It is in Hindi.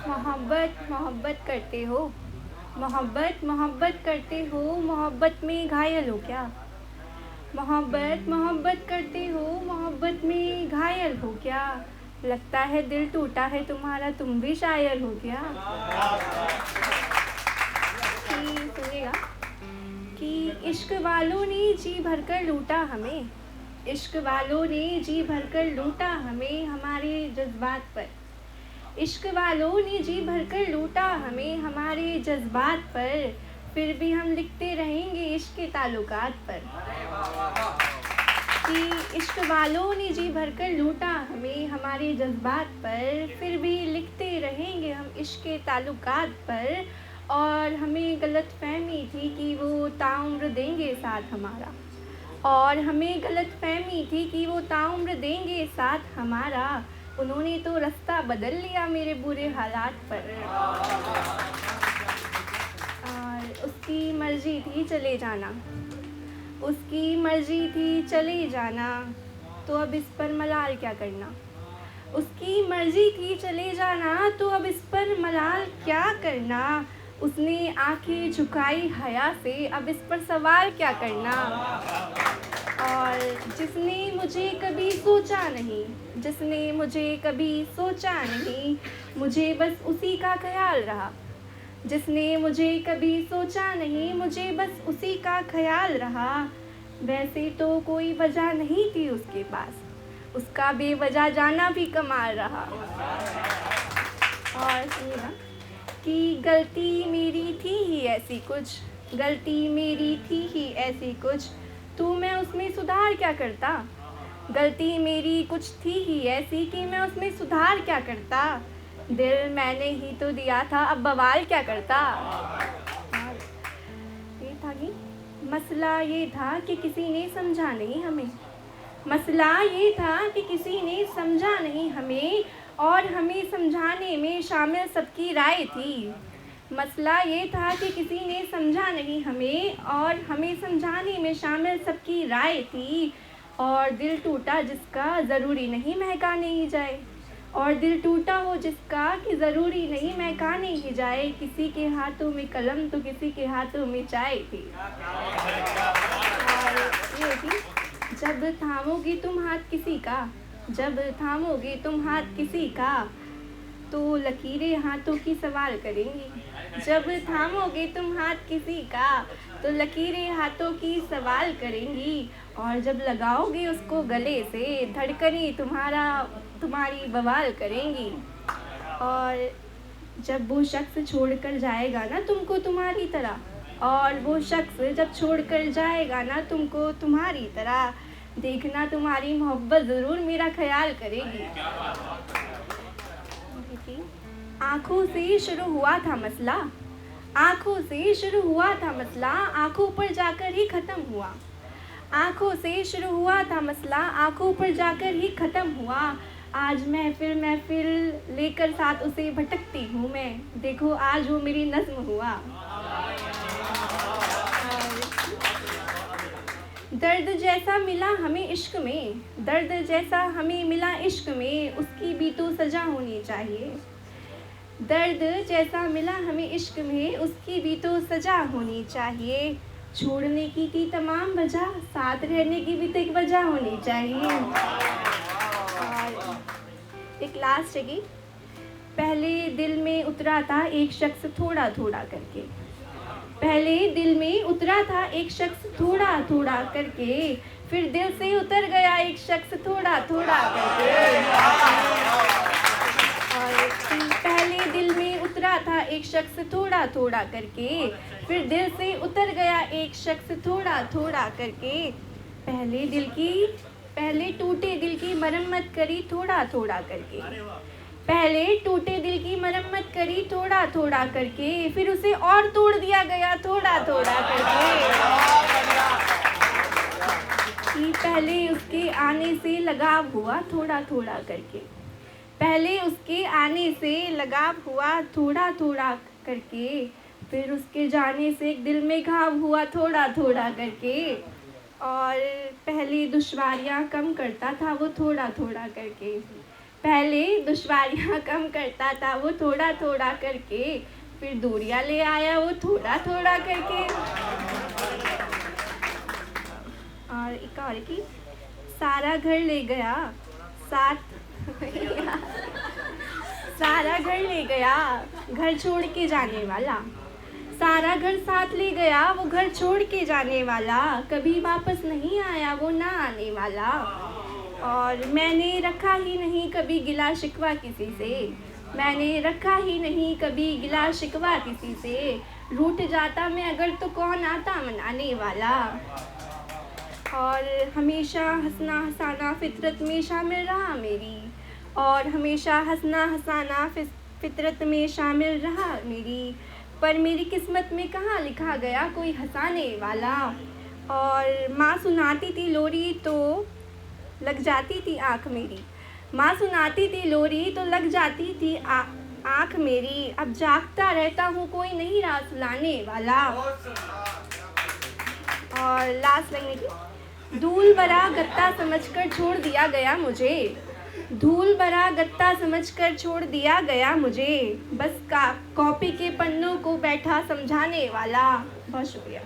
मोहब्बत मोहब्बत करते हो, मोहब्बत मोहब्बत करते हो, मोहब्बत में घायल हो क्या? मोहब्बत मोहब्बत करते हो, मोहब्बत में घायल हो क्या? लगता है दिल टूटा है तुम्हारा, तुम भी शायर हो क्या? कि सुनिएगा कि इश्क वालों ने जी भरकर लूटा हमें, इश्क वालों ने जी भरकर लूटा हमें हमारे जज्बात पर। इश्क वालों ने जी भरकर लूटा हमें हमारे जज्बात पर, फिर भी हम लिखते रहेंगे इश्क के ताल्लुकात पर। कि इश्क वालों ने जी भरकर लूटा हमें हमारे जज्बात पर, फिर भी लिखते रहेंगे हम इश्क के ताल्लुकात पर। और हमें गलतफहमी थी कि वो ताउम्र देंगे साथ हमारा, और हमें गलतफहमी थी कि वो ताउम्र देंगे साथ हमारा। उन्होंने तो रास्ता बदल लिया मेरे बुरे हालात पर। और उसकी मर्जी थी चले जाना, उसकी मर्जी थी चले जाना, तो अब इस पर मलाल क्या करना। उसकी मर्जी थी चले जाना, तो अब इस पर मलाल क्या करना। उसने आंखें झुकाई हया से, अब इस पर सवाल क्या करना। और जिसने मुझे कभी सोचा नहीं, जिसने मुझे कभी सोचा नहीं, मुझे बस उसी का ख्याल रहा। जिसने मुझे कभी सोचा नहीं, मुझे बस उसी का ख्याल रहा। वैसे तो कोई वजह नहीं थी उसके पास, उसका बेवजह जाना भी कमाल रहा। और सुनिएगा कि गलती मेरी थी ही ऐसी कुछ, गलती मेरी थी ही ऐसी कुछ, तो मैं उसमें सुधार क्या करता। गलती मेरी कुछ थी ही ऐसी कि मैं उसमें सुधार क्या करता। दिल मैंने ही तो दिया था, अब बवाल क्या करता। ये था कि मसला ये था कि किसी ने समझा नहीं हमें, मसला ये था कि किसी ने समझा नहीं हमें, और हमें समझाने में शामिल सबकी राय थी। मसला ये था कि किसी ने समझा नहीं हमें, और हमें समझाने में शामिल सबकी राय थी। और दिल टूटा जिसका ज़रूरी नहीं महकाने ही जाए, और दिल टूटा हो जिसका कि ज़रूरी नहीं महकाने ही जाए। किसी के हाथों में कलम तो किसी के हाथों में चाय थी। और ये थी, जब थामोगे तुम हाथ किसी का, जब थामोगे तुम हाथ किसी का, तो लकीरें हाथों की सवाल करेंगी। जब थामोगे तुम हाथ किसी का, तो लकीरें हाथों की सवाल करेंगी। और जब लगाओगे उसको गले से, धड़कनें तुम्हारी बवाल करेंगी। और जब वो शख्स छोड़कर जाएगा ना तुमको तुम्हारी तरह, और वो शख्स जब छोड़कर जाएगा ना तुमको तुम्हारी तरह, देखना तुम्हारी मोहब्बत ज़रूर मेरा ख्याल करेगी। आँखों से शुरू हुआ था मसला, आँखों से शुरू हुआ था मसला, आँखों पर जाकर ही ख़त्म हुआ। आँखों से शुरू हुआ था मसला, आँखों पर जाकर ही ख़त्म हुआ। आज महफिल महफिल लेकर साथ उसे भटकती हूँ मैं, देखो आज वो मेरी नज़्म हुआ। दर्द जैसा मिला हमें इश्क में, दर्द जैसा हमें मिला इश्क में, उसकी भी तो सज़ा होनी चाहिए। दर्द जैसा मिला हमें इश्क में, उसकी भी तो सज़ा होनी चाहिए। छोड़ने की थी तमाम वजह, साथ रहने की भी तो एक वजह होनी चाहिए। और एक लास्ट है कि पहले दिल में उतरा था एक शख्स थोड़ा थोड़ा करके, पहले दिल में उतरा था एक शख्स थोड़ा थोड़ा करके, फिर दिल से उतर गया एक शख्स थोड़ा थोड़ा करके। और पहले दिल में उतरा था एक शख्स थोड़ा थोड़ा करके, फिर दिल से उतर गया एक शख्स थोड़ा थोड़ा करके। पहले टूटे दिल की मरम्मत करी थोड़ा थोड़ा करके, पहले टूटे दिल की मरम्मत करी थोड़ा थोड़ा करके, फिर उसे और तोड़ दिया गया थोड़ा थोड़ा करके। कि पहले उसके आने से लगाव हुआ थोड़ा थोड़ा करके, पहले उसके आने से लगाव हुआ थोड़ा थोड़ा करके, फिर उसके जाने से एक दिल में घाव हुआ थोड़ा थोड़ा करके। और पहले दुश्वारियाँ कम करता था वो थोड़ा थोड़ा करके, पहले दुश्वारियाँ कम करता था वो थोड़ा थोड़ा करके, फिर दूरियाँ ले आया वो थोड़ा थोड़ा करके। और एक और की, सारा घर ले गया साथ सारा घर ले गया घर छोड़ के जाने वाला, सारा घर साथ ले गया वो घर छोड़ के जाने वाला, कभी वापस नहीं आया वो ना आने वाला। और मैंने रखा ही नहीं कभी गिला शिकवा किसी से, मैंने रखा ही नहीं कभी गिला शिकवा किसी से, रूठ जाता मैं अगर तो कौन आता मनाने वाला। और हमेशा हंसना हंसाना फितरत में शामिल रहा मेरी, और हमेशा हंसना हंसाना फितरत में शामिल रहा मेरी, पर मेरी किस्मत में कहाँ लिखा गया कोई हंसाने वाला। और माँ सुनाती थी लोरी तो लग जाती थी आँख मेरी, माँ सुनाती थी लोरी तो लग जाती थी आँख मेरी, अब जागता रहता हूँ कोई नहीं रात सुलाने वाला। और लास्ट लगने की, धूल भरा गत्ता समझकर छोड़ दिया गया मुझे, धूल भरा गत्ता समझकर छोड़ दिया गया मुझे, बस कॉपी के पन्नों को बैठा समझाने वाला। बहुत शुक्रिया।